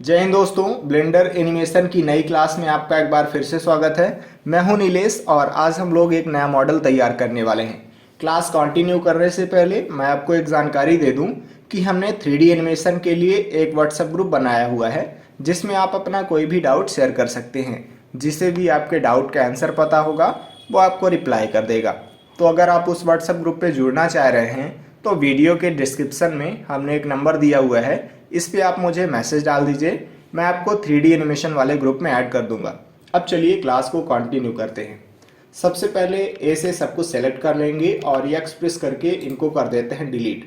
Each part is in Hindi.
जय हिंद दोस्तों, ब्लेंडर एनिमेशन की नई क्लास में आपका एक बार फिर से स्वागत है। मैं हूं नीलेश और आज हम लोग एक नया मॉडल तैयार करने वाले हैं। क्लास कंटिन्यू करने से पहले मैं आपको एक जानकारी दे दूं कि हमने 3D एनिमेशन के लिए एक व्हाट्सएप ग्रुप बनाया हुआ है जिसमें आप अपना कोई भी डाउट शेयर कर सकते हैं। जिसे भी आपके डाउट का आंसर पता होगा वो आपको रिप्लाई कर देगा। तो अगर आप उस व्हाट्सएप ग्रुप पे जुड़ना चाह रहे हैं तो वीडियो के डिस्क्रिप्शन में हमने एक नंबर दिया हुआ है, इस पे आप मुझे मैसेज डाल दीजिए, मैं आपको 3D एनिमेशन वाले ग्रुप में ऐड कर दूंगा। अब चलिए क्लास को कंटिन्यू करते हैं। सबसे पहले ए से सब कुछ सेलेक्ट कर लेंगे और एक्स प्रेस करके इनको कर देते हैं डिलीट।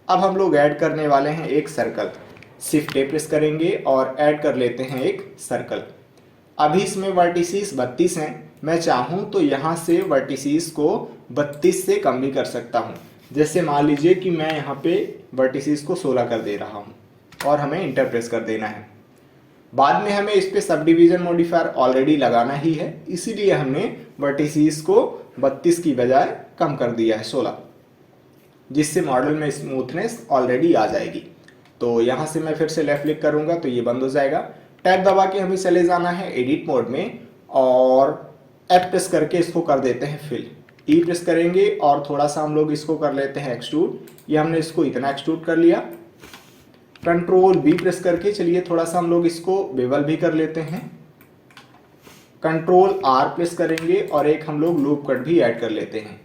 अब हम लोग ऐड करने वाले हैं एक सर्कल। शिफ्ट ए प्रेस करेंगे और ऐड कर लेते हैं एक सर्कल। अभी इसमें वर्टिसेस 32 हैं। मैं चाहूँ तो यहाँ से वर्टिसेस को 32 से कम भी कर सकता हूँ। जैसे मान लीजिए कि मैं यहाँ पे वर्टिसेस को 16 कर दे रहा हूँ और हमें इंटर प्रेस कर देना है। बाद में हमें इस पे सब डिवीजन मॉडिफायर ऑलरेडी लगाना ही है, इसीलिए हमने वर्टिसेस को 32 की बजाय कम कर दिया है 16, जिससे मॉडल में स्मूथनेस ऑलरेडी आ जाएगी। तो यहाँ से मैं फिर से लेफ्ट क्लिक करूँगा तो ये बंद हो जाएगा। टैब दबा के हमें चले जाना है एडिट मोड में और एफ प्रेस करके इसको कर देते हैं फिल। ई प्रेस करेंगे और थोड़ा सा हम लोग इसको कर लेते हैं एक्सट्रूड। ये हमने इसको इतना एक्सट्रूड कर लिया। कंट्रोल बी प्रेस करके चलिए थोड़ा सा हम लोग इसको बेवल भी कर लेते हैं। कंट्रोल आर प्रेस करेंगे और एक हम लोग लूप कट भी ऐड कर लेते हैं।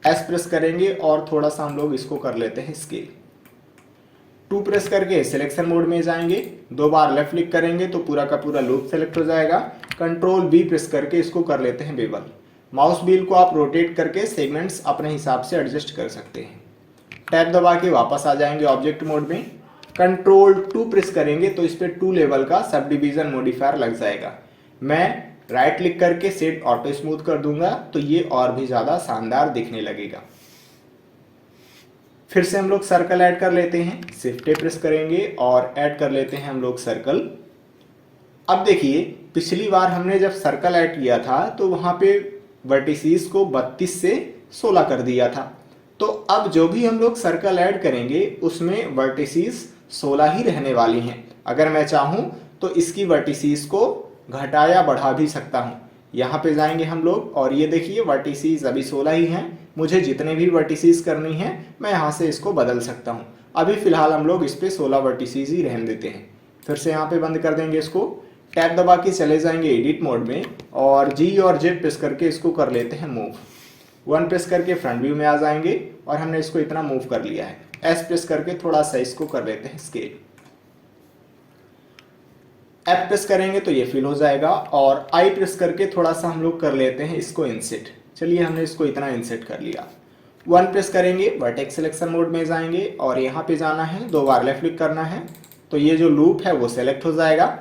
एस प्रेस करेंगे और थोड़ा सा हम लोग इसको कर लेते हैं स्केल। 2 प्रेस करके सिलेक्शन मोड में जाएंगे, 2 बार लेफ्ट क्लिक करेंगे तो पूरा का पूरा लूप सेलेक्ट हो जाएगा। कंट्रोल बी प्रेस करके इसको कर लेते हैं बेवल। माउस व्हील को आप रोटेट करके सेगमेंट्स अपने हिसाब से एडजस्ट कर सकते हैं। टैब दबा के वापस आ जाएंगे ऑब्जेक्ट मोड में। कंट्रोल 2 प्रेस करेंगे तो इस पे 2 लेवल का सब डिवीजन मॉडिफायर लग जाएगा। मैं राइट क्लिक करके सेट ऑटो स्मूथ कर दूंगा तो ये और भी ज्यादा शानदार दिखने लगेगा। फिर से हम लोग सर्कल ऐड कर लेते हैं। शिफ्ट ए प्रेस करेंगे और ऐड कर लेते हैं हम लोग सर्कल। अब देखिए, पिछली बार हमने जब सर्कल ऐड किया था तो वहां पे वर्टिसेस को 32 से 16 कर दिया था। तो अब जो भी हम लोग सर्कल ऐड करेंगे उसमें वर्टिसेस 16 ही रहने वाली हैं। अगर मैं चाहूं तो इसकी वर्टिसेस को घटा या बढ़ा भी सकता हूं। यहाँ पे जाएंगे हम लोग और ये देखिए वर्टिसेस अभी 16 ही हैं। मुझे जितने भी वर्टिसेस करनी है मैं यहाँ से इसको बदल सकता हूँ। अभी फिलहाल हम लोग इस पे 16 वर्टिसेस ही रहने देते हैं। फिर से यहाँ पे बंद कर देंगे इसको। टैब दबा के चले जाएंगे एडिट मोड में और जी और जेड प्रेस करके इसको कर लेते हैं मूव। 1 प्रेस करके फ्रंट व्यू में आ जाएंगे और हमने इसको इतना मूव कर लिया है। एस प्रेस करके थोड़ा सा इसको कर लेते हैं स्केल। एफ प्रेस करेंगे तो ये फिल हो जाएगा और आई प्रेस करके थोड़ा सा हम लोग कर लेते हैं इसको इंसेट। चलिए हमने इसको इतना इंसेट कर लिया। 1 प्रेस करेंगे, वर्टेक्स सिलेक्शन मोड में जाएंगे और यहाँ पे जाना है, 2 बार लेफ्ट क्लिक करना है तो ये जो लूप है वो सेलेक्ट हो जाएगा।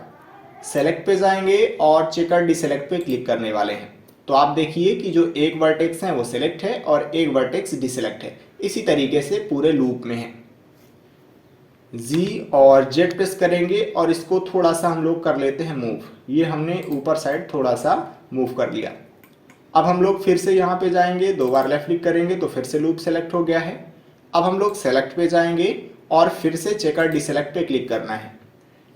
सेलेक्ट पे जाएंगे और चेकर डिसेलेक्ट पे क्लिक करने वाले हैं। तो आप देखिए कि जो एक वर्टेक्स है वो सिलेक्ट है और एक वर्टेक्स डिसेलेक्ट है। इसी तरीके से पूरे लूप में है। जी और जेड प्रेस करेंगे और इसको थोड़ा सा हम लोग कर लेते हैं मूव। ये हमने ऊपर साइड थोड़ा सा मूव कर लिया। अब हम लोग फिर से यहाँ पे जाएंगे, 2 बार लेफ्ट क्लिक करेंगे तो फिर से लूप सेलेक्ट हो गया है। अब हम लोग सेलेक्ट पे जाएंगे और फिर से चेकर डिसेलेक्ट पे क्लिक करना है।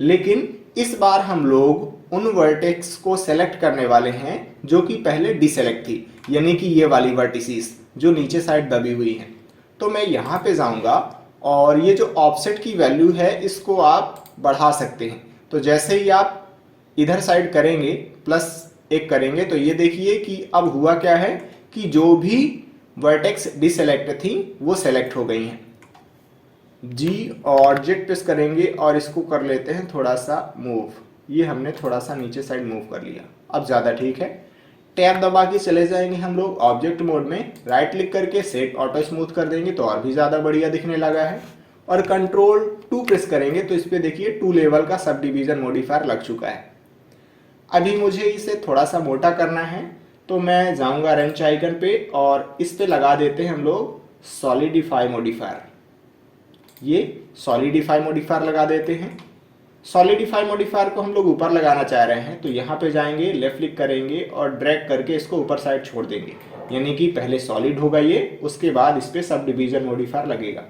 लेकिन इस बार हम लोग उन वर्टेक्स को सेलेक्ट करने वाले हैं जो कि पहले डिसेलेक्ट थी, यानी कि ये वाली वर्टिसेस जो नीचे साइड दबी हुई हैं। तो मैं यहाँ पे जाऊँगा और ये जो ऑफसेट की वैल्यू है इसको आप बढ़ा सकते हैं। तो जैसे ही आप इधर साइड करेंगे +1 करेंगे तो ये देखिए कि अब हुआ क्या है कि जो भी वर्टेक्स डिसेलेक्ट थी वो सेलेक्ट हो गई हैं। जी और जेड प्रेस करेंगे और इसको कर लेते हैं थोड़ा सा मूव। ये हमने थोड़ा सा नीचे साइड मूव कर लिया, अब ज़्यादा ठीक है। टैब दबा के चले जाएंगे हम लोग ऑब्जेक्ट मोड में, राइट क्लिक करके सेट ऑटो स्मूथ कर देंगे तो और भी ज़्यादा बढ़िया दिखने लगा है। और कंट्रोल 2 प्रेस करेंगे तो इस पर देखिए 2 लेवल का सब डिवीजन मॉडिफायर लग चुका है। अभी मुझे इसे थोड़ा सा मोटा करना है तो मैं जाऊँगा रेंच आइकन पे और इस पे लगा देते हैं हम लोग सॉलिडिफाई मॉडिफायर। ये सॉलिडिफाई मॉडिफायर लगा देते हैं। सॉलिडिफाई मॉडिफायर को हम लोग ऊपर लगाना चाह रहे हैं तो यहाँ पे जाएंगे, लेफ्ट क्लिक करेंगे और ड्रैग करके इसको ऊपर साइड छोड़ देंगे। यानी कि पहले सॉलिड होगा ये, उसके बाद इस पे सब डिवीजन मॉडिफायर लगेगा।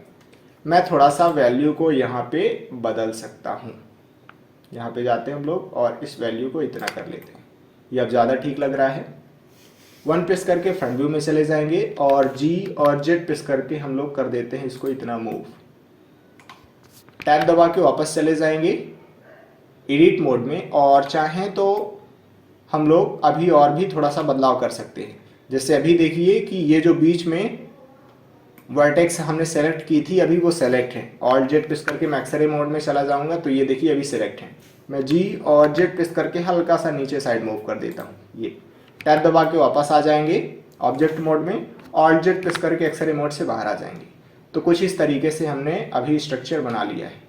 मैं थोड़ा सा वैल्यू को यहाँ पे बदल सकता हूँ। यहाँ पे जाते हैं हम लोग और इस वैल्यू को इतना कर लेते हैं, ये अब ज़्यादा ठीक लग रहा है। 1 प्रेस करके फ्रंट व्यू में चले जाएंगे और G और Z प्रेस करके हम लोग कर देते हैं इसको इतना मूव। टैब दबा के वापस चले जाएंगे एडिट मोड में, और चाहें तो हम लोग अभी और भी थोड़ा सा बदलाव कर सकते हैं। जैसे अभी देखिए कि ये जो बीच में वर्टेक्स हमने सेलेक्ट की थी अभी वो सेलेक्ट है। ऑल्ट जेड प्रेस करके मैं एक्सरे मोड में चला जाऊंगा तो ये देखिए अभी सेलेक्ट है। मैं G और Z प्रेस करके हल्का सा नीचे साइड मूव कर देता हूँ। ये टैब दबा के वापस आ जाएंगे ऑब्जेक्ट मोड में, ऑल्ट जेड प्रेस करके एक्सरे मोड से बाहर आ जाएंगे। तो कुछ इस तरीके से हमने अभी स्ट्रक्चर बना लिया है।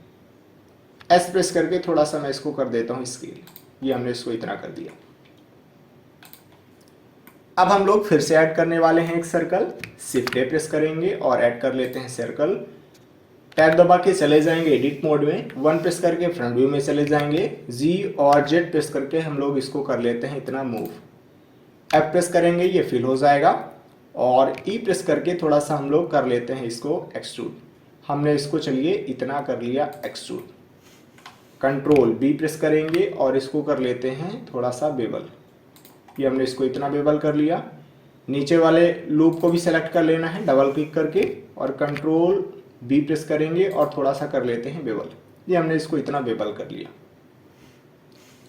S प्रेस करके थोड़ा सा मैं इसको कर देता हूँ स्केल, ये हमने इसको इतना कर दिया। अब हम लोग फिर से ऐड करने वाले हैं एक सर्कल। शिफ्ट A प्रेस करेंगे और ऐड कर लेते हैं सर्कल। टैब दबा के चले जाएंगे एडिट मोड में, 1 प्रेस करके फ्रंट व्यू में चले जाएंगे, G और Z प्रेस करके हम लोग इसको कर लेते हैं इतना मूव। F प्रेस करेंगे ये फिल हो जाएगा, और E प्रेस करके थोड़ा सा हम लोग कर लेते हैं इसको एक्सट्रूड। हमने इसको चलिए इतना कर लिया एक्सट्रूड। कंट्रोल B प्रेस करेंगे और इसको कर लेते हैं थोड़ा सा बेवल। ये हमने इसको इतना बेवल कर लिया। नीचे वाले लूप को भी सेलेक्ट कर लेना है डबल क्लिक करके, और कंट्रोल B प्रेस करेंगे और थोड़ा सा कर लेते हैं बेवल। ये हमने इसको इतना बेवल कर लिया।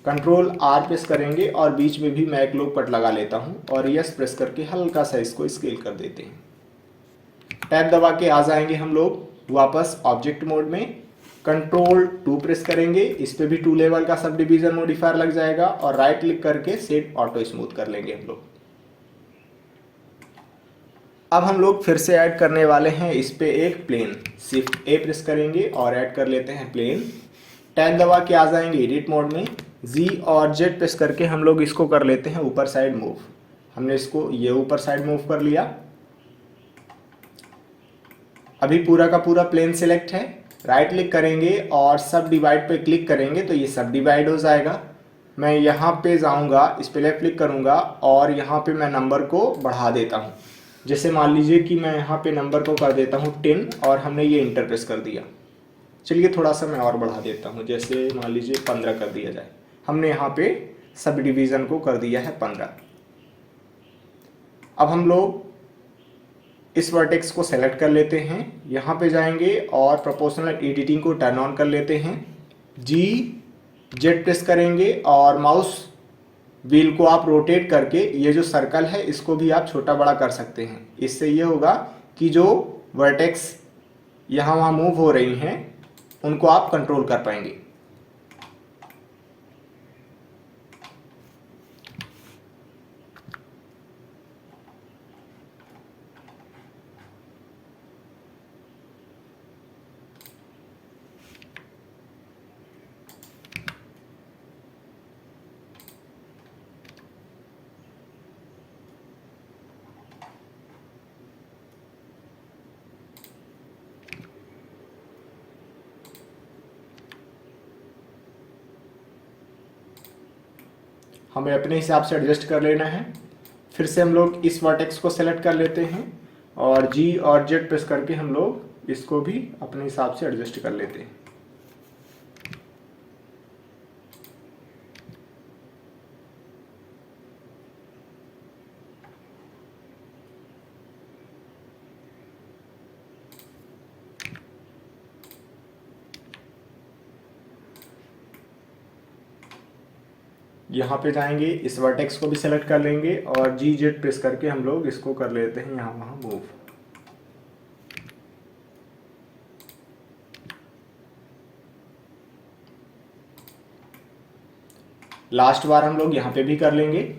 कंट्रोल R प्रेस करेंगे और बीच में भी मैं एक लूप कट लगा लेता हूं, और यस प्रेस करके हल्का सा इसको स्केल कर देते हैं। टैब दबा के आ जाएंगे हम लोग वापस ऑब्जेक्ट मोड में, कंट्रोल 2 प्रेस करेंगे, इस पे भी 2 लेवल का सब डिवीजन मॉडिफायर लग जाएगा, और राइट क्लिक करके सेट ऑटो स्मूथ कर लेंगे हम लोग। अब हम लोग फिर से ऐड करने वाले हैं इस पे एक प्लेन। शिफ्ट A प्रेस करेंगे और ऐड कर लेते हैं प्लेन। टैब दबा के आ जाएंगे एडिट मोड में, G और Z प्रेस करके हम लोग इसको कर लेते हैं ऊपर साइड मूव। हमने इसको ये ऊपर साइड मूव कर लिया। अभी पूरा का पूरा प्लेन सिलेक्ट है। राइट क्लिक करेंगे और सब डिवाइड पे क्लिक करेंगे तो ये सब डिवाइड हो जाएगा। मैं यहाँ पे जाऊँगा, इस पे लेफ्ट क्लिक करूँगा और यहाँ पे मैं नंबर को बढ़ा देता हूँ। जैसे मान लीजिए कि मैं यहाँ पे नंबर को कर देता हूँ 10 और हमने ये इंटर प्रेस कर दिया। चलिए थोड़ा सा मैं और बढ़ा देता हूँ, जैसे मान लीजिए 15 कर दिया जाए। हमने यहाँ पे सब डिवीज़न को कर दिया है 15। अब हम लोग इस वर्टेक्स को सेलेक्ट कर लेते हैं, यहाँ पे जाएंगे और प्रोपोर्शनल एडिटिंग को टर्न ऑन कर लेते हैं। G Z प्रेस करेंगे और माउस व्हील को आप रोटेट करके ये जो सर्कल है इसको भी आप छोटा बड़ा कर सकते हैं। इससे ये होगा कि जो वर्टेक्स यहाँ वहाँ मूव हो रही हैं उनको आप कंट्रोल कर पाएंगे। हमें अपने हिसाब से एडजस्ट कर लेना है। फिर से हम लोग इस वर्टेक्स को सेलेक्ट कर लेते हैं और G और Z प्रेस करके हम लोग इसको भी अपने हिसाब से एडजस्ट कर लेते हैं। यहाँ पे जाएंगे, इस वर्टेक्स को भी सेलेक्ट कर लेंगे और G Z प्रेस करके हम लोग इसको कर लेते हैं यहाँ वहाँ मूव। लास्ट बार हम लोग यहाँ पे भी कर लेंगे।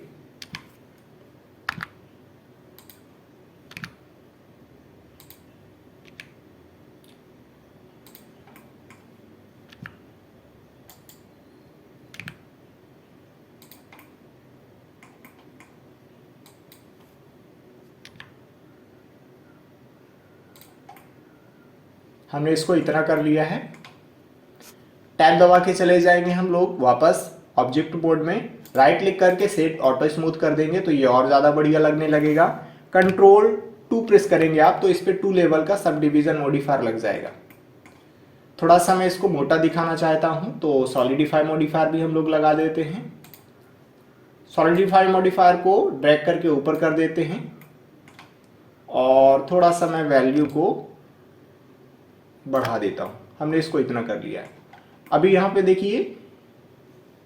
हमने इसको इतना कर लिया है। टैब दबा के चले जाएंगे हम लोग वापस ऑब्जेक्ट मोड में, राइट क्लिक करके सेट ऑटो स्मूथ कर देंगे तो ये और ज़्यादा बढ़िया लगने लगेगा। कंट्रोल 2 प्रेस करेंगे आप तो इस पे 2 लेवल का सब डिवीज़न मॉडिफायर लग जाएगा। थोड़ा सा मैं इसको मोटा दिखाना चाहता हूं तो सॉलिडिफाई मॉडिफायर भी हम लोग लगा देते हैं। सॉलिडिफाई मॉडिफायर को ड्रैग करके ऊपर कर देते हैं और थोड़ा सा मैं वैल्यू को बढ़ा देता हूं। हमने इसको इतना कर लिया है। अभी यहाँ पे देखिए,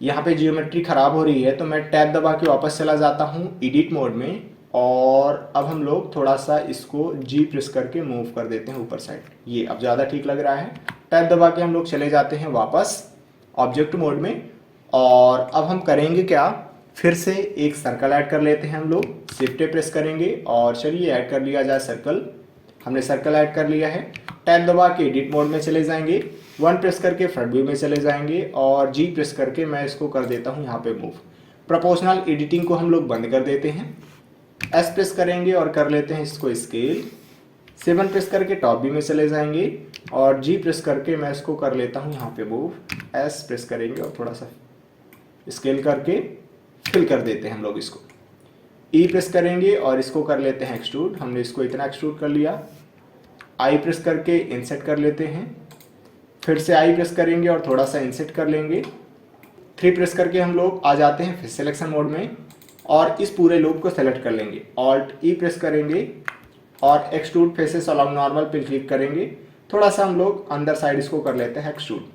यहाँ पे जियोमेट्री खराब हो रही है तो मैं टैब दबा के वापस चला जाता हूँ एडिट मोड में और अब हम लोग थोड़ा सा इसको जी प्रेस करके मूव कर देते हैं ऊपर साइड। ये अब ज़्यादा ठीक लग रहा है। टैब दबा के हम लोग चले जाते हैं वापस ऑब्जेक्ट मोड में और अब हम करेंगे क्या, फिर से एक सर्कल ऐड कर लेते हैं हम लोग। शिफ्ट प्रेस करेंगे और चलिए ऐड कर लिया जाए सर्कल। हमने सर्कल ऐड कर लिया है। टैब दबा के एडिट मोड में चले जाएंगे, 1 प्रेस करके फ्रंट व्यू में चले जाएंगे और जी प्रेस करके मैं इसको कर देता हूँ यहाँ पे मूव। प्रोपोर्शनल एडिटिंग को हम लोग बंद कर देते हैं। एस प्रेस करेंगे और कर लेते हैं इसको स्केल। 7 प्रेस करके टॉप व्यू में चले जाएंगे और जी प्रेस करके मैं इसको कर लेता हूँ यहाँ पे मूव। एस प्रेस करेंगे और थोड़ा सा स्केल करके फिल कर देते हैं हम लोग इसको। ई प्रेस करेंगे और इसको कर लेते हैं एक्सट्रूड। हमने इसको इतना एक्सट्रूड कर लिया। आई प्रेस करके इंसर्ट कर लेते हैं। फिर से आई प्रेस करेंगे और थोड़ा सा इंसर्ट कर लेंगे। 3 प्रेस करके हम लोग आ जाते हैं फिर सिलेक्शन मोड में और इस पूरे लूप को सेलेक्ट कर लेंगे। ऑल्ट ई प्रेस करेंगे और एक्सट्रूड फेसेस अलोंग नॉर्मल पे क्लिक करेंगे। थोड़ा सा हम लोग अंदर साइड इसको कर लेते हैं एक्सट्रूड।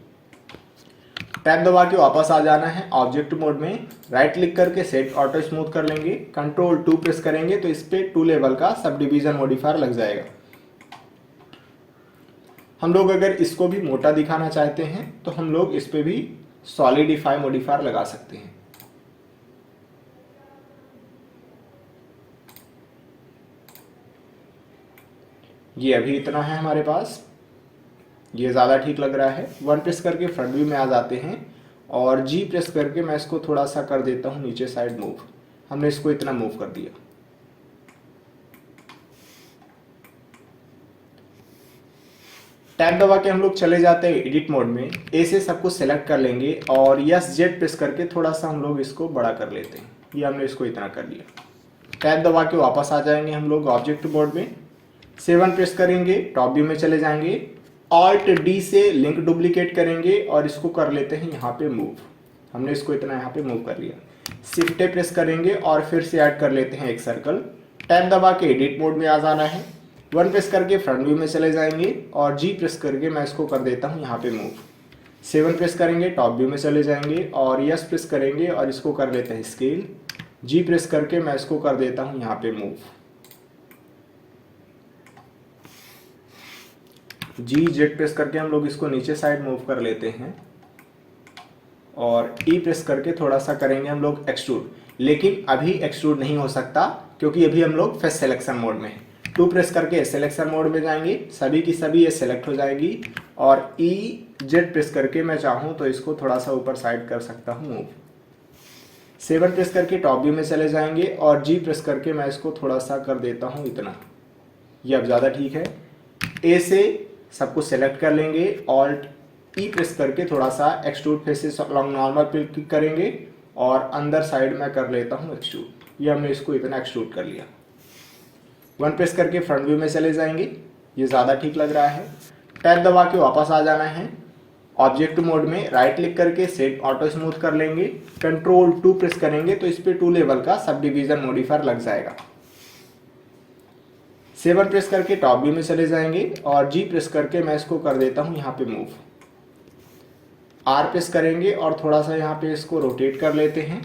टैब दबा के वापस आ जाना है ऑब्जेक्ट मोड में, राइट क्लिक करके सेट ऑटो स्मूथ कर लेंगे। कंट्रोल 2 प्रेस करेंगे तो इस पे 2 लेवल का सब डिवीजन मॉडिफायर लग जाएगा। हम लोग अगर इसको भी मोटा दिखाना चाहते हैं तो हम लोग इस पे भी सॉलिडिफाई मॉडिफायर लगा सकते हैं। ये अभी इतना है हमारे पास, ये ज़्यादा ठीक लग रहा है। 1 प्रेस करके फ्रंट व्यू में आ जाते हैं और जी प्रेस करके मैं इसको थोड़ा सा कर देता हूँ नीचे साइड मूव। हमने इसको इतना मूव कर दिया। टैब दबा के हम लोग चले जाते हैं एडिट मोड में। ए से सब कुछ सेलेक्ट कर लेंगे और यस जेड प्रेस करके थोड़ा सा हम लोग इसको बड़ा कर लेते हैं। ये हमने इसको इतना कर लिया। टैब दबा के वापस आ जाएंगे हम लोग ऑब्जेक्ट मोड में। 7 प्रेस करेंगे, टॉप व्यू में चले जाएंगे। ऑल्ट डी से लिंक डुप्लीकेट करेंगे और इसको कर लेते हैं यहाँ पे मूव। हमने इसको इतना यहाँ पे मूव कर लिया। शिफ्ट प्रेस करेंगे और फिर से ऐड कर लेते हैं एक सर्कल। टैब दबा के एडिट मोड में आ जाना है। 1 प्रेस करके फ्रंट व्यू में चले जाएंगे और जी प्रेस करके मैं इसको कर देता हूँ यहाँ पे मूव। 7 प्रेस करेंगे, टॉप व्यू में चले जाएंगे और यस प्रेस करेंगे और इसको कर लेते हैं स्केल। जी प्रेस करके मैं इसको कर देता हूँ यहाँ पे मूव। जी जेड प्रेस करके हम लोग इसको नीचे साइड मूव कर लेते हैं और ई प्रेस करके थोड़ा सा करेंगे हम लोग एक्सट्रूड। लेकिन अभी एक्सट्रूड नहीं हो सकता क्योंकि अभी हम लोग फेस सिलेक्शन मोड में हैं। 2 प्रेस करके सिलेक्शन मोड में जाएंगे, सभी की सभी ये सेलेक्ट हो जाएगी और ई जेड प्रेस करके मैं चाहूँ तो इसको थोड़ा सा ऊपर साइड कर सकता हूँ मूव। 7 प्रेस करके टॉप व्यू में चले जाएंगे और जी प्रेस करके मैं इसको थोड़ा सा कर देता हूँ इतना। ये अब ज़्यादा ठीक है। ए से सब कुछ सेलेक्ट कर लेंगे, ऑल्ट ई प्रेस करके थोड़ा सा एक्सट्रूड फेसेस अलोंग नॉर्मल पे क्लिक करेंगे और अंदर साइड में कर लेता हूँ एक्सट्रूड। ये हमने इसको इतना एक्सट्रूड कर लिया। 1 प्रेस करके फ्रंट व्यू में चले जाएंगे, ये ज़्यादा ठीक लग रहा है। टैब दबा के वापस आ जाना है ऑब्जेक्ट मोड में, राइट क्लिक करके सेट ऑटो स्मूथ कर लेंगे। कंट्रोल 2 प्रेस करेंगे तो इस पे 2 लेवल का सब डिवीजन मॉडिफायर लग जाएगा। 7 प्रेस करके टॉप व्यू में चले जाएंगे और जी प्रेस करके मैं इसको कर देता हूँ यहाँ पे मूव। आर प्रेस करेंगे और थोड़ा सा यहाँ पे इसको रोटेट कर लेते हैं।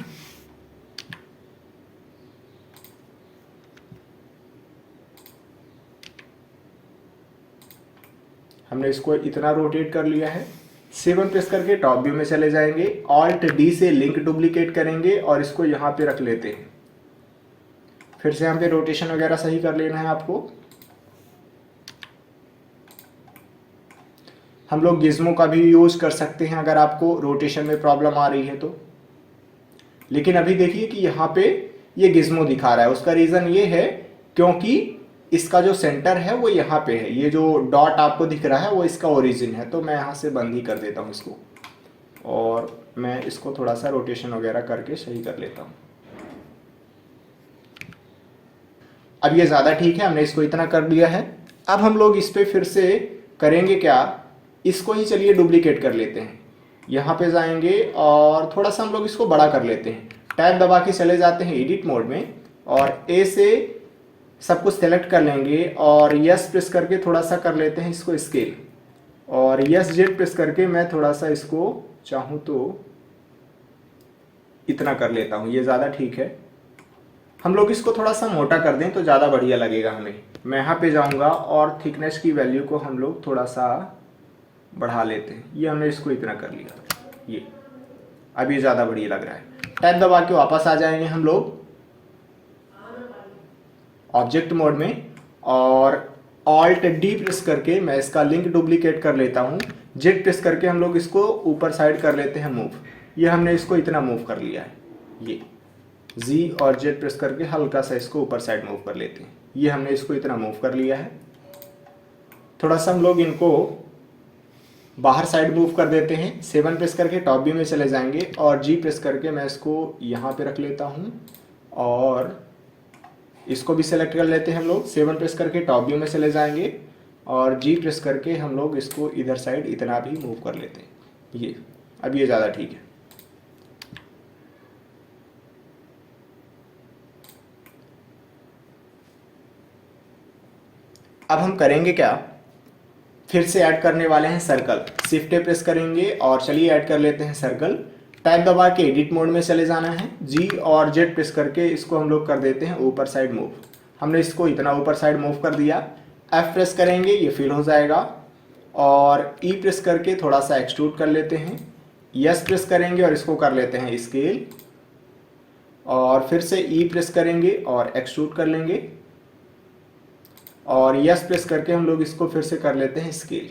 हमने इसको इतना रोटेट कर लिया है। 7 प्रेस करके टॉप व्यू में चले जाएंगे, ऑल्ट डी से लिंक डुप्लीकेट करेंगे और इसको यहाँ पे रख लेते हैं। फिर से यहाँ पे रोटेशन वगैरह सही कर लेना है आपको। हम लोग गिज्मो का भी यूज कर सकते हैं अगर आपको रोटेशन में प्रॉब्लम आ रही है तो। लेकिन अभी देखिए कि यहाँ पे ये गिज्मो दिखा रहा है, उसका रीजन ये है क्योंकि इसका जो सेंटर है वो यहाँ पे है। ये जो डॉट आपको दिख रहा है वो इसका ओरिजिन है, तो मैं यहाँ से बंद ही कर देता हूँ इसको और मैं इसको थोड़ा सा रोटेशन वगैरह करके सही कर लेता हूँ। अब ये ज़्यादा ठीक है, हमने इसको इतना कर दिया है। अब हम लोग इस पे फिर से करेंगे क्या, इसको ही चलिए डुप्लीकेट कर लेते हैं। यहाँ पे जाएंगे और थोड़ा सा हम लोग इसको बड़ा कर लेते हैं। टैब दबा के चले जाते हैं एडिट मोड में और ए से सब कुछ सेलेक्ट कर लेंगे और यस प्रेस करके थोड़ा सा कर लेते हैं इसको स्केल, और यस जेड प्रेस करके मैं थोड़ा सा इसको चाहूँ तो इतना कर लेता हूँ, ये ज़्यादा ठीक है। हम लोग इसको थोड़ा सा मोटा कर दें तो ज़्यादा बढ़िया लगेगा हमें। मैं यहाँ पे जाऊँगा और थिकनेस की वैल्यू को हम लोग थोड़ा सा बढ़ा लेते हैं। ये हमने इसको इतना कर लिया, ये अब ये ज़्यादा बढ़िया लग रहा है। टैब दबा के वापस आ जाएंगे हम लोग ऑब्जेक्ट मोड में और ऑल्ट डी प्रेस करके मैं इसका लिंक डुप्लीकेट कर लेता हूँ। जेड प्रेस करके हम लोग इसको ऊपर साइड कर लेते हैं मूव। ये हमने इसको इतना मूव कर लिया है। ये जी और जेड प्रेस करके हल्का सा इसको ऊपर साइड मूव कर लेते हैं। ये हमने इसको इतना मूव कर लिया है। थोड़ा सा हम लोग इनको बाहर साइड मूव कर देते हैं। 7 प्रेस करके टॉप व्यू में चले जाएंगे और जी प्रेस करके मैं इसको यहाँ पे रख लेता हूँ और इसको भी सेलेक्ट कर लेते हैं हम लोग। 7 प्रेस करके टॉप व्यू में चले जाएंगे और जी प्रेस करके हम लोग इसको इधर साइड इतना भी मूव कर लेते हैं। ये अब ये ज़्यादा ठीक है। अब हम करेंगे क्या, फिर से ऐड करने वाले हैं सर्कल। शिफ्ट प्रेस करेंगे और चलिए ऐड कर लेते हैं सर्कल। टैब दबा के एडिट मोड में चले जाना है। जी और जेड प्रेस करके इसको हम लोग कर देते हैं ऊपर साइड मूव। हमने इसको इतना ऊपर साइड मूव कर दिया। एफ प्रेस करेंगे, ये फिल हो जाएगा और ई प्रेस करके थोड़ा सा एक्सट्रूड कर लेते हैं। यस प्रेस करेंगे और इसको कर लेते हैं स्केल और फिर से ई प्रेस करेंगे और एक्सट्रूड कर लेंगे और यस प्रेस करके हम लोग इसको फिर से कर लेते हैं स्केल।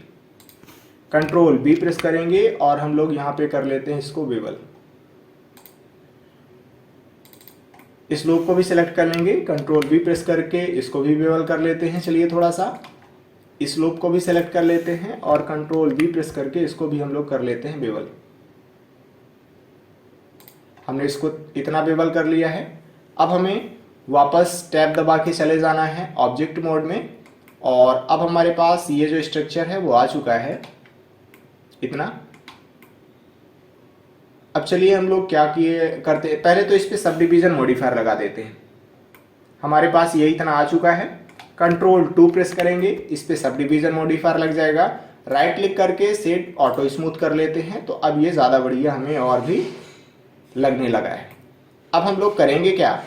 कंट्रोल बी प्रेस करेंगे और हम लोग यहाँ पे कर लेते हैं इसको बेवल। इस लूप को भी सिलेक्ट कर लेंगे, कंट्रोल बी प्रेस करके इसको भी बेवल कर लेते हैं। चलिए थोड़ा सा इस लूप को भी सिलेक्ट कर लेते हैं और कंट्रोल बी प्रेस करके इसको भी हम लोग कर लेते हैं बेवल। हमने इसको इतना बेवल कर लिया है। अब हमें वापस टैब दबा के चले जाना है ऑब्जेक्ट मोड में और अब हमारे पास ये जो स्ट्रक्चर है वो आ चुका है इतना। अब चलिए हम लोग क्या किए करते हैं, पहले तो इस पे सब डिवीजन मॉडिफायर लगा देते हैं। हमारे पास ये इतना आ चुका है। कंट्रोल 2 प्रेस करेंगे, इस पे सब डिवीजन मॉडिफायर लग जाएगा। राइट क्लिक करके सेट ऑटो स्मूथ कर लेते हैं तो अब ये ज़्यादा बढ़िया हमें और भी लगने लगा है। अब हम लोग करेंगे क्या,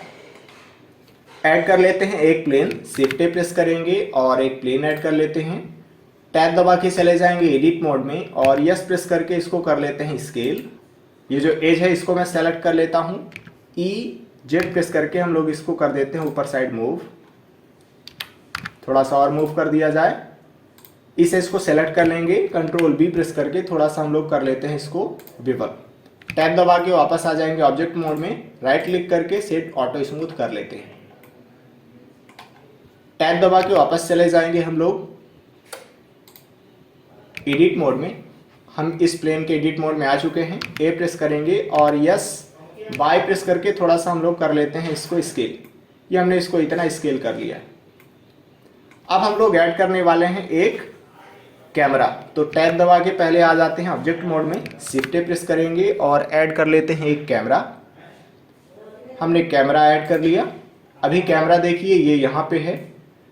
ऐड कर लेते हैं एक प्लेन। शिफ्ट प्रेस करेंगे और एक प्लेन ऐड कर लेते हैं। टैब दबा के चले जाएंगे एडिट मोड में और यस प्रेस करके इसको कर लेते हैं स्केल। ये जो एज है इसको मैं सेलेक्ट कर लेता हूँ। ई जेड प्रेस करके हम लोग इसको कर देते हैं ऊपर साइड मूव। थोड़ा सा और मूव कर दिया जाए। इस एज को सेलेक्ट कर लेंगे, कंट्रोल बी प्रेस करके थोड़ा सा हम लोग कर लेते हैं इसको बेवल। टैब दबा के वापस आ जाएंगे ऑब्जेक्ट मोड में, राइट क्लिक करके सेट ऑटो स्मूथ कर लेते हैं। टैब दबा के वापस चले जाएंगे हम लोग एडिट मोड में। हम इस प्लेन के एडिट मोड में आ चुके हैं। ए प्रेस करेंगे और यस बाय प्रेस करके थोड़ा सा हम लोग कर लेते हैं इसको स्केल। ये हमने इसको इतना स्केल कर लिया। अब हम लोग ऐड करने वाले हैं एक कैमरा। तो टैब दबा के पहले आ जाते हैं ऑब्जेक्ट मोड में, शिफ्ट प्रेस करेंगे और ऐड कर लेते हैं एक कैमरा। हमने कैमरा ऐड कर लिया। अभी कैमरा देखिए ये यहाँ पे है।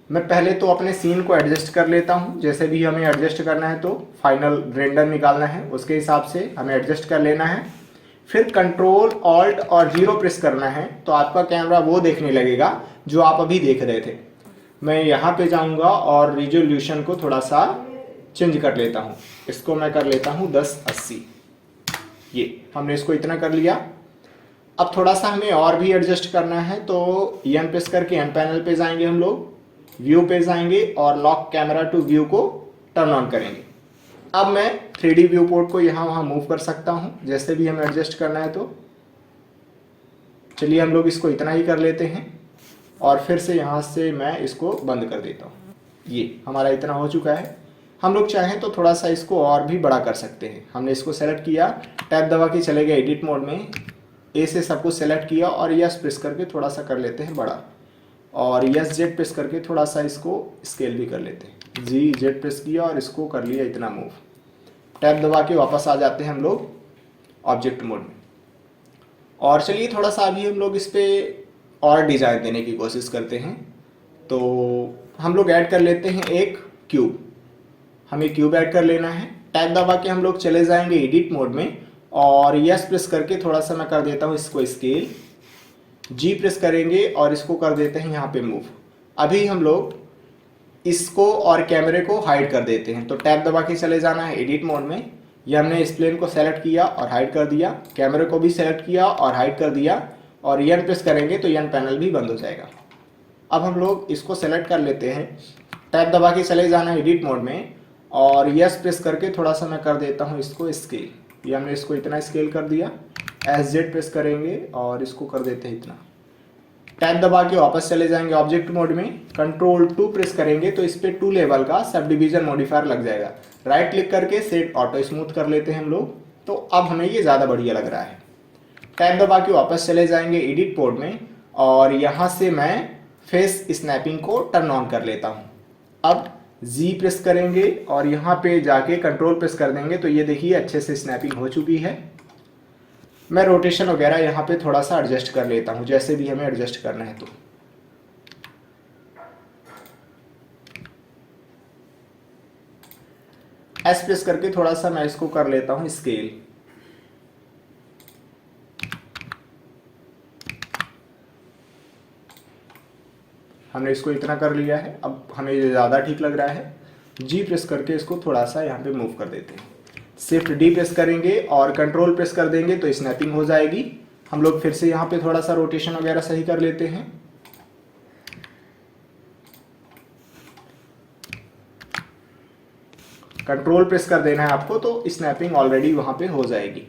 मैं पहले तो अपने सीन को एडजस्ट कर लेता हूँ, जैसे भी हमें एडजस्ट करना है तो फाइनल रेंडर निकालना है उसके हिसाब से हमें एडजस्ट कर लेना है। फिर कंट्रोल ऑल्ट और 0 प्रेस करना है तो आपका कैमरा वो देखने लगेगा जो आप अभी देख रहे थे। मैं यहाँ पे जाऊँगा और रिजोल्यूशन को थोड़ा सा चेंज कर लेता हूँ। इसको मैं कर लेता हूँ 1080। ये हमने इसको इतना कर लिया। अब थोड़ा सा हमें और भी एडजस्ट करना है तो एन प्रेस करके एन पैनल पे जाएंगे, हम लोग व्यू पे जाएंगे और लॉक कैमरा टू व्यू को टर्न ऑन करेंगे। अब मैं 3D व्यू पोर्ट को यहाँ वहाँ मूव कर सकता हूँ जैसे भी हमें एडजस्ट करना है। तो चलिए हम लोग इसको इतना ही कर लेते हैं और फिर से यहाँ से मैं इसको बंद कर देता हूँ। ये हमारा इतना हो चुका है। हम लोग चाहें तो थोड़ा सा इसको और भी बड़ा कर सकते हैं। हमने इसको सेलेक्ट किया, टैब दबा के चले गए एडिट मोड में, ए से सब कुछ सेलेक्ट किया और यस प्रेस करके थोड़ा सा कर लेते हैं बड़ा और यस जेड प्रेस करके थोड़ा सा इसको स्केल भी कर लेते हैं। जी जेड प्रेस किया और इसको कर लिया इतना मूव। टैब दबा के वापस आ जाते हैं हम लोग ऑब्जेक्ट मोड में। और चलिए थोड़ा सा अभी हम लोग इस पर और डिज़ाइन देने की कोशिश करते हैं। तो हम लोग ऐड कर लेते हैं एक क्यूब, हमें क्यूब ऐड कर लेना है। टैब दबा के हम लोग चले जाएंगे एडिट मोड में और यस प्रेस करके थोड़ा सा मैं कर देता हूँ इसको स्केल, जी प्रेस करेंगे और इसको कर देते हैं यहाँ पे मूव। अभी हम लोग इसको और कैमरे को हाइड कर देते हैं। तो टैब दबा के चले जाना है एडिट मोड में, ये हमने इस प्लेन को सेलेक्ट किया और हाइड कर दिया, कैमरे को भी सेलेक्ट किया और हाइड कर दिया और एन प्रेस करेंगे तो एन पैनल भी बंद हो जाएगा। अब हम लोग इसको सेलेक्ट कर लेते हैं, टैब दबा के चले जाना है एडिट मोड में और यस प्रेस करके थोड़ा सा मैं कर देता हूँ इसको स्केल, ये हमने इसको इतना स्केल कर दिया। SZ प्रेस करेंगे और इसको कर देते हैं इतना। टैब दबा के वापस चले जाएंगे ऑब्जेक्ट मोड में, कंट्रोल 2 प्रेस करेंगे तो इस पे 2 लेवल का सब डिवीजन मॉडिफायर लग जाएगा। राइट क्लिक करके सेट ऑटो स्मूथ कर लेते हैं हम लोग। तो अब हमें ये ज़्यादा बढ़िया लग रहा है। टैब दबा के वापस चले जाएंगे एडिट मोड में और यहाँ से मैं फेस स्नैपिंग को टर्न ऑन कर लेता हूँ। अब जी प्रेस करेंगे और यहाँ पे जाके कंट्रोल प्रेस कर देंगे तो ये देखिए अच्छे से स्नैपिंग हो चुकी है। मैं रोटेशन वगैरह यहाँ पे थोड़ा सा एडजस्ट कर लेता हूँ, जैसे भी हमें एडजस्ट करना है। तो एस प्रेस करके थोड़ा सा मैं इसको कर लेता हूँ स्केल। हमने इसको इतना कर लिया है, अब हमें ये ज़्यादा ठीक लग रहा है। जी प्रेस करके इसको थोड़ा सा यहाँ पे मूव कर देते हैं। शिफ्ट डी प्रेस करेंगे और कंट्रोल प्रेस कर देंगे तो स्नैपिंग हो जाएगी। हम लोग फिर से यहाँ पे थोड़ा सा रोटेशन वगैरह सही कर लेते हैं। कंट्रोल प्रेस कर देना है आपको तो स्नैपिंग ऑलरेडी वहाँ पे हो जाएगी।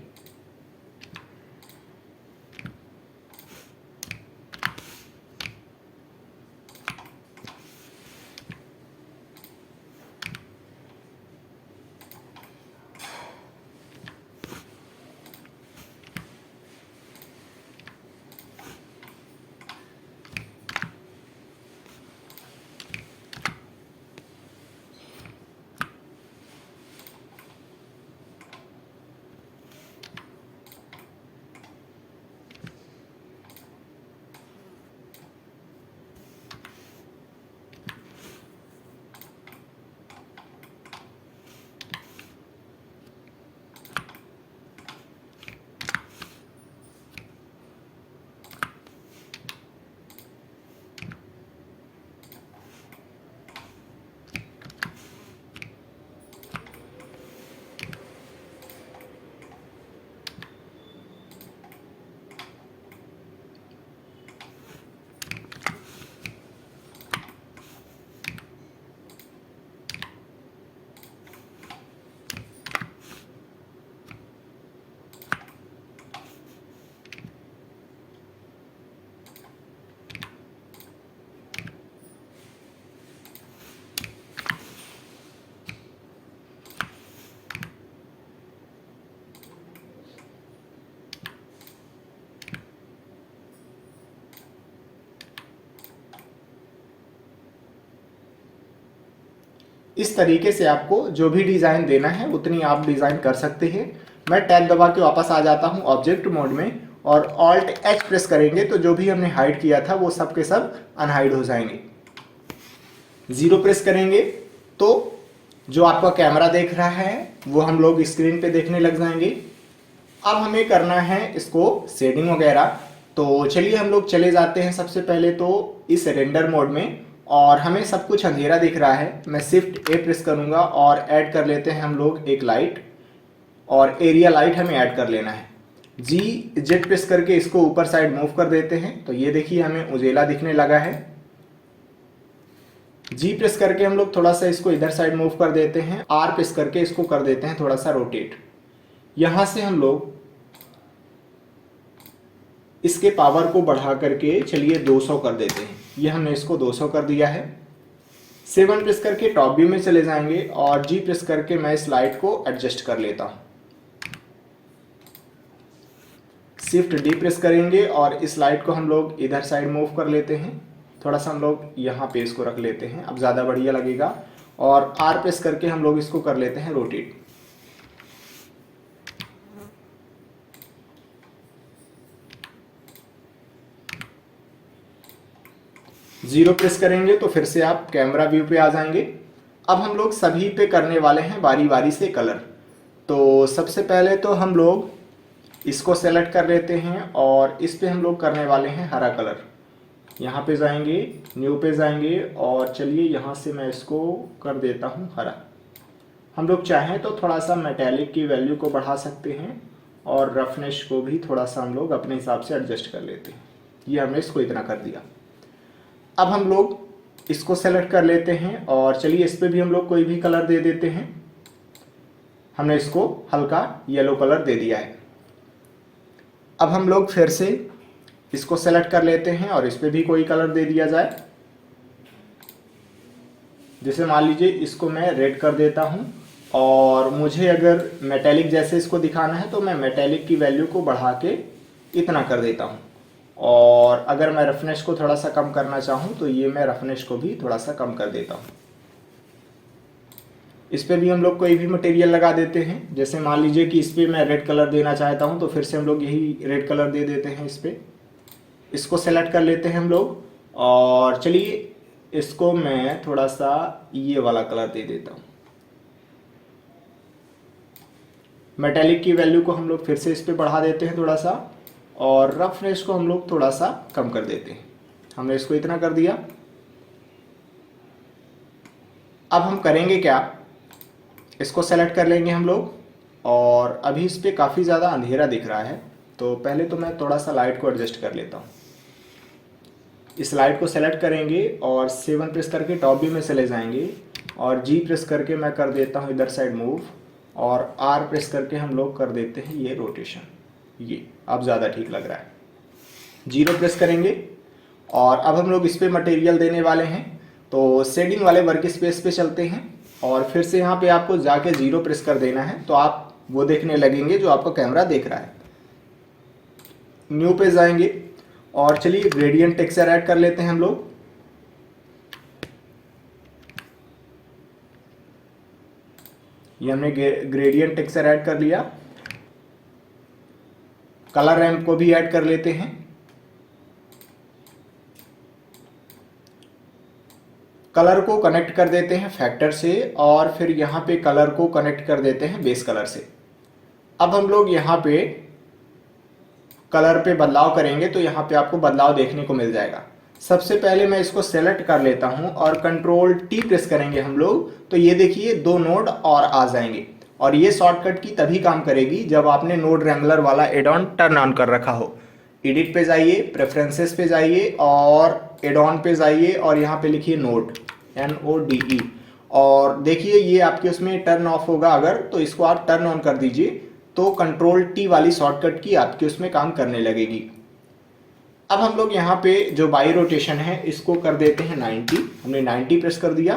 इस तरीके से आपको जो भी डिज़ाइन देना है उतनी आप डिज़ाइन कर सकते हैं। मैं टैब दबा के वापस आ जाता हूँ ऑब्जेक्ट मोड में और ऑल्ट एच प्रेस करेंगे तो जो भी हमने हाइड किया था वो सब के सब अनहाइड हो जाएंगे। जीरो प्रेस करेंगे तो जो आपका कैमरा देख रहा है वो हम लोग स्क्रीन पे देखने लग जाएंगे। अब हमें करना है इसको शेडिंग वगैरह, तो चलिए हम लोग चले जाते हैं सबसे पहले तो इस रेंडर मोड में और हमें सब कुछ अंधेरा दिख रहा है। मैं शिफ्ट ए प्रेस करूंगा और ऐड कर लेते हैं हम लोग एक लाइट और एरिया लाइट हमें ऐड कर लेना है। जी जेड प्रेस करके इसको ऊपर साइड मूव कर देते हैं तो ये देखिए हमें उजेला दिखने लगा है। जी प्रेस करके हम लोग थोड़ा सा इसको इधर साइड मूव कर देते हैं। आर प्रेस करके इसको कर देते हैं थोड़ा सा रोटेट। यहां से हम लोग इसके पावर को बढ़ा करके चलिए 200 कर देते हैं। ये हमने इसको 200 कर दिया है। 7 प्रेस करके टॉप व्यू में चले जाएंगे और जी प्रेस करके मैं इस लाइट को एडजस्ट कर लेता हूं। शिफ्ट डी प्रेस करेंगे और इस लाइट को हम लोग इधर साइड मूव कर लेते हैं। थोड़ा सा हम लोग यहाँ पे इसको रख लेते हैं, अब ज़्यादा बढ़िया लगेगा। और आर प्रेस करके हम लोग इसको कर लेते हैं रोटेट। 0 प्रेस करेंगे तो फिर से आप कैमरा व्यू पे आ जाएंगे। अब हम लोग सभी पे करने वाले हैं बारी बारी से कलर। तो सबसे पहले तो हम लोग इसको सेलेक्ट कर लेते हैं और इस पे हम लोग करने वाले हैं हरा कलर। यहाँ पे जाएंगे, न्यू पे जाएंगे और चलिए यहाँ से मैं इसको कर देता हूँ हरा। हम लोग चाहें तो थोड़ा सा मेटेलिक की वैल्यू को बढ़ा सकते हैं और रफनेस को भी थोड़ा सा हम लोग अपने हिसाब से एडजस्ट कर लेते हैं। ये हमने इसको इतना कर दिया। अब हम लोग इसको सेलेक्ट कर लेते हैं और चलिए इस पर भी हम लोग कोई भी कलर दे देते हैं। हमने इसको हल्का येलो कलर दे दिया है। अब हम लोग फिर से इसको सेलेक्ट कर लेते हैं और इस पर भी कोई कलर दे दिया जाए। जैसे मान लीजिए इसको मैं रेड कर देता हूँ और मुझे अगर मेटेलिक जैसे इसको दिखाना है तो मैं मेटेलिक की वैल्यू को बढ़ा के इतना कर देता हूँ। और अगर मैं रफनेस को थोड़ा सा कम करना चाहूँ तो ये मैं रफनेस को भी थोड़ा सा कम कर देता हूँ। इस पर भी हम लोग कोई भी मटेरियल लगा देते हैं। जैसे मान लीजिए कि इस पर मैं रेड कलर देना चाहता हूँ तो फिर से हम लोग यही रेड कलर दे देते हैं इस पर। इसको सेलेक्ट कर लेते हैं हम लोग और चलिए इसको मैं थोड़ा सा ये वाला कलर दे देता हूँ। मेटेलिक की वैल्यू को हम लोग फिर से इस पर बढ़ा देते हैं थोड़ा सा और रफनेस को हम लोग थोड़ा सा कम कर देते हैं। हमने इसको इतना कर दिया। अब हम करेंगे क्या, इसको सेलेक्ट कर लेंगे हम लोग और अभी इस पर काफ़ी ज़्यादा अंधेरा दिख रहा है तो पहले तो मैं थोड़ा सा लाइट को एडजस्ट कर लेता हूँ। इस लाइट को सेलेक्ट करेंगे और 7 प्रेस करके टॉप व्यू में चले जाएंगे और G प्रेस करके मैं कर देता हूँ इधर साइड मूव और R प्रेस करके हम लोग कर देते हैं ये रोटेशन। ये अब ज़्यादा ठीक लग रहा है। 0 प्रेस करेंगे और अब हम लोग इस पर मटेरियल देने वाले हैं। तो शेडिंग वाले वर्क स्पेस पे चलते हैं और फिर से यहाँ पे आपको जाके 0 प्रेस कर देना है तो आप वो देखने लगेंगे जो आपका कैमरा देख रहा है। न्यू पे जाएंगे और चलिए ग्रेडियंट टेक्सचर ऐड कर लेते हैं हम लोग। ये हमने ग्रेडियंट टेक्सचर ऐड कर लिया। कलर रैंप को भी ऐड कर लेते हैं। कलर को कनेक्ट कर देते हैं फैक्टर से और फिर यहाँ पे कलर को कनेक्ट कर देते हैं बेस कलर से। अब हम लोग यहाँ पे कलर पे बदलाव करेंगे तो यहाँ पे आपको बदलाव देखने को मिल जाएगा। सबसे पहले मैं इसको सेलेक्ट कर लेता हूँ और कंट्रोल टी प्रेस करेंगे हम लोग तो ये देखिए 2 नोड और आ जाएंगे और ये शॉर्टकट की तभी काम करेगी जब आपने नोड रैंगलर वाला एड ऑन टर्न ऑन कर रखा हो। एडिट पे जाइए, प्रेफरेंसेस पे जाइए और एड ऑन पे जाइए और यहाँ पे लिखिए नोड NODE और देखिए ये आपके उसमें टर्न ऑफ होगा अगर तो इसको आप टर्न ऑन कर दीजिए तो कंट्रोल टी वाली शॉर्टकट की आपके उसमें काम करने लगेगी। अब हम लोग यहाँ पे जो बाई रोटेशन है इसको कर देते हैं 90। हमने 90 प्रेस कर दिया।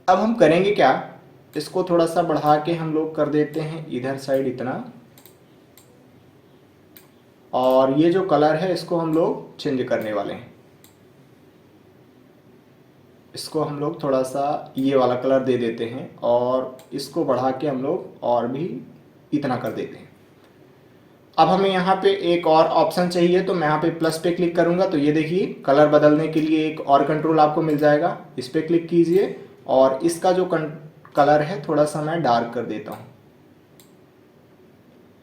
अब हम करेंगे क्या, इसको थोड़ा सा बढ़ा के हम लोग कर देते हैं इधर साइड इतना और ये जो कलर है इसको हम लोग चेंज करने वाले हैं। इसको हम लोग थोड़ा सा ये वाला कलर दे देते हैं और इसको बढ़ा के हम लोग और भी इतना कर देते हैं। अब हमें यहाँ पे एक और ऑप्शन चाहिए तो मैं यहाँ पे प्लस पे क्लिक करूंगा तो ये देखिए कलर बदलने के लिए एक और कंट्रोल आपको मिल जाएगा। इस पे क्लिक कीजिए और इसका जो कलर है थोड़ा सा मैं डार्क कर देता हूँ।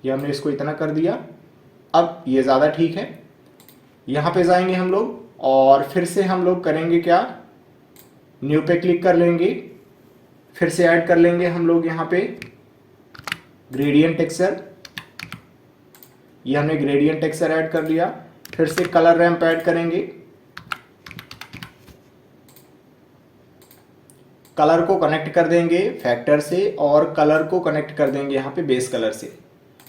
ये हमने इसको इतना कर दिया। अब ये ज़्यादा ठीक है। यहाँ पे जाएंगे हम लोग और फिर से हम लोग करेंगे क्या, न्यू पे क्लिक कर लेंगे, फिर से ऐड कर लेंगे हम लोग यहाँ पे ग्रेडियंट टेक्सचर। ये हमने ग्रेडियंट टेक्सचर ऐड कर लिया। फिर से कलर रैंप ऐड करेंगे। कलर को कनेक्ट कर देंगे फैक्टर से और कलर को कनेक्ट कर देंगे यहाँ पे बेस कलर से।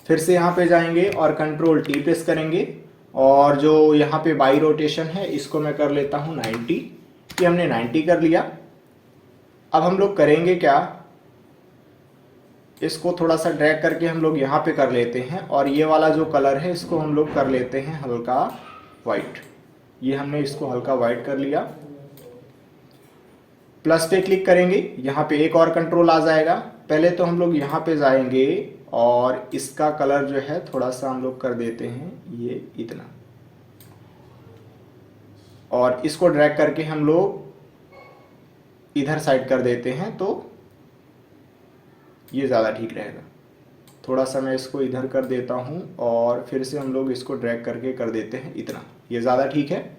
फिर से यहाँ पे जाएंगे और कंट्रोल टी प्रेस करेंगे और जो यहाँ पे बाई रोटेशन है इसको मैं कर लेता हूँ 90। ये हमने 90 कर लिया। अब हम लोग करेंगे क्या, इसको थोड़ा सा ड्रैग करके हम लोग यहाँ पे कर लेते हैं और ये वाला जो कलर है इसको हम लोग कर लेते हैं हल्का वाइट। ये हमने इसको हल्का वाइट कर लिया। प्लस पे क्लिक करेंगे, यहाँ पे एक और कंट्रोल आ जाएगा। पहले तो हम लोग यहाँ पे जाएंगे और इसका कलर जो है थोड़ा सा हम लोग कर देते हैं ये इतना और इसको ड्रैग करके हम लोग इधर साइड कर देते हैं तो ये ज़्यादा ठीक रहेगा। थोड़ा सा मैं इसको इधर कर देता हूँ और फिर से हम लोग इसको ड्रैग करके कर देते हैं इतना, ये ज़्यादा ठीक है।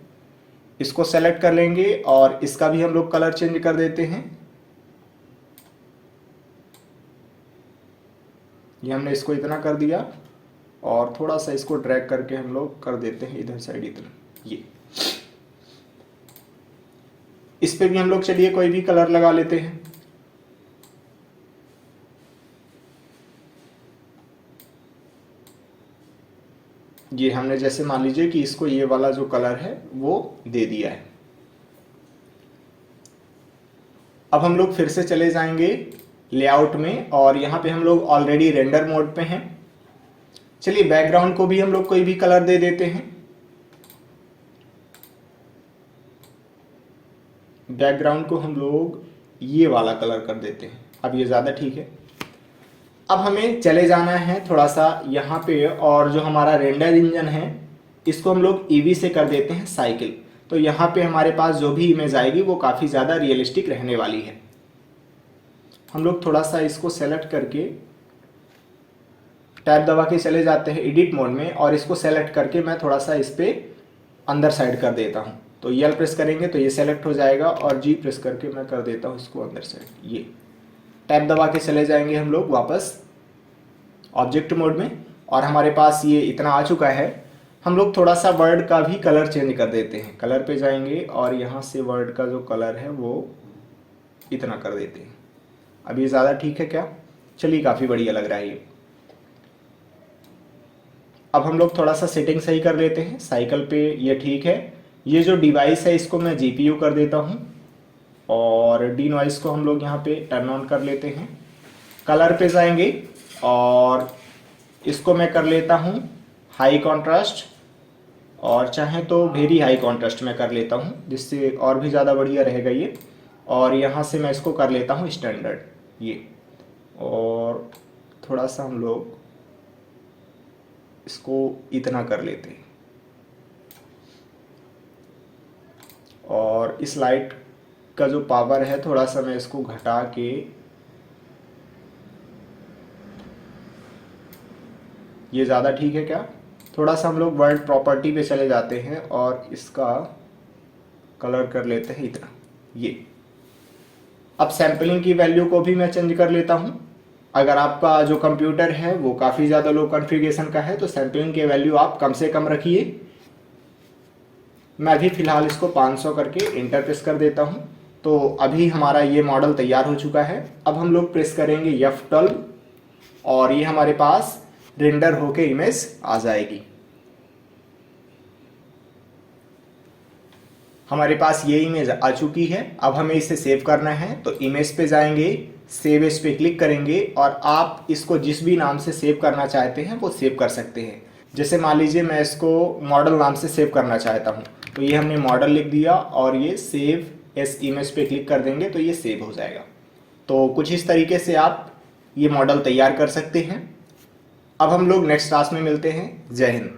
इसको सेलेक्ट कर लेंगे और इसका भी हम लोग कलर चेंज कर देते हैं। ये हमने इसको इतना कर दिया और थोड़ा सा इसको ड्रैग करके हम लोग कर देते हैं इधर साइड इतना, ये। इस पे भी हम लोग चलिए कोई भी कलर लगा लेते हैं। ये हमने जैसे मान लीजिए कि इसको ये वाला जो कलर है वो दे दिया है। अब हम लोग फिर से चले जाएंगे लेआउट में और यहाँ पे हम लोग ऑलरेडी रेंडर मोड पे हैं। चलिए बैकग्राउंड को भी हम लोग कोई भी कलर दे देते हैं। बैकग्राउंड को हम लोग ये वाला कलर कर देते हैं, अब ये ज़्यादा ठीक है। अब हमें चले जाना है थोड़ा सा यहाँ पे और जो हमारा रेंडर इंजन है इसको हम लोग ईवी से कर देते हैं साइकिल। तो यहाँ पे हमारे पास जो भी इमेज आएगी वो काफ़ी ज़्यादा रियलिस्टिक रहने वाली है। हम लोग थोड़ा सा इसको सेलेक्ट करके टैब दबा के चले जाते हैं एडिट मोड में और इसको सेलेक्ट करके मैं थोड़ा सा इस पर अंदर साइड कर देता हूँ। तो यल प्रेस करेंगे तो ये सेलेक्ट हो जाएगा और जी प्रेस करके मैं कर देता हूँ इसको अंदर साइड। ये टैब दबा के चले जाएंगे हम लोग वापस ऑब्जेक्ट मोड में और हमारे पास ये इतना आ चुका है। हम लोग थोड़ा सा वर्ड का भी कलर चेंज कर देते हैं। कलर पे जाएंगे और यहाँ से वर्ड का जो कलर है वो इतना कर देते हैं। अब ये ज़्यादा ठीक है क्या? चलिए काफ़ी बढ़िया लग रहा है ये। अब हम लोग थोड़ा सा सेटिंग सही कर लेते हैं। साइकिल पे ये ठीक है। ये जो डिवाइस है इसको मैं GPU कर देता हूँ और डी नॉइस को हम लोग यहाँ पे टर्न ऑन कर लेते हैं। कलर पे जाएंगे और इसको मैं कर लेता हूँ हाई कॉन्ट्रास्ट और चाहे तो वेरी हाई कॉन्ट्रास्ट में कर लेता हूँ जिससे और भी ज़्यादा बढ़िया रहेगा ये। और यहाँ से मैं इसको कर लेता हूँ स्टैंडर्ड ये, और थोड़ा सा हम लोग इसको इतना कर लेते हैं और इस लाइट का जो पावर है थोड़ा सा मैं इसको घटा के ये ज़्यादा ठीक है क्या? थोड़ा सा हम लोग वर्ल्ड प्रॉपर्टी पे चले जाते हैं और इसका कलर कर लेते हैं इतना ये। अब सैम्पलिंग की वैल्यू को भी मैं चेंज कर लेता हूँ। अगर आपका जो कंप्यूटर है वो काफ़ी ज़्यादा लो कॉन्फ़िगरेशन का है तो सैम्पलिंग की वैल्यू आप कम से कम रखिए। मैं अभी फ़िलहाल इसको 500 करके इंटर प्रेस कर देता हूँ। तो अभी हमारा ये मॉडल तैयार हो चुका है। अब हम लोग प्रेस करेंगे F12 और ये हमारे पास रेंडर होके इमेज आ जाएगी। हमारे पास ये इमेज आ चुकी है। अब हमें इसे सेव करना है तो इमेज पे जाएंगे, सेव एज पे क्लिक करेंगे और आप इसको जिस भी नाम से सेव करना चाहते हैं वो सेव कर सकते हैं। जैसे मान लीजिए मैं इसको मॉडल नाम से सेव करना चाहता हूँ तो ये हमने मॉडल लिख दिया और ये सेव एज इमेज पे क्लिक कर देंगे तो ये सेव हो जाएगा। तो कुछ इस तरीके से आप ये मॉडल तैयार कर सकते हैं। अब हम लोग नेक्स्ट क्लास में मिलते हैं। जय हिंद।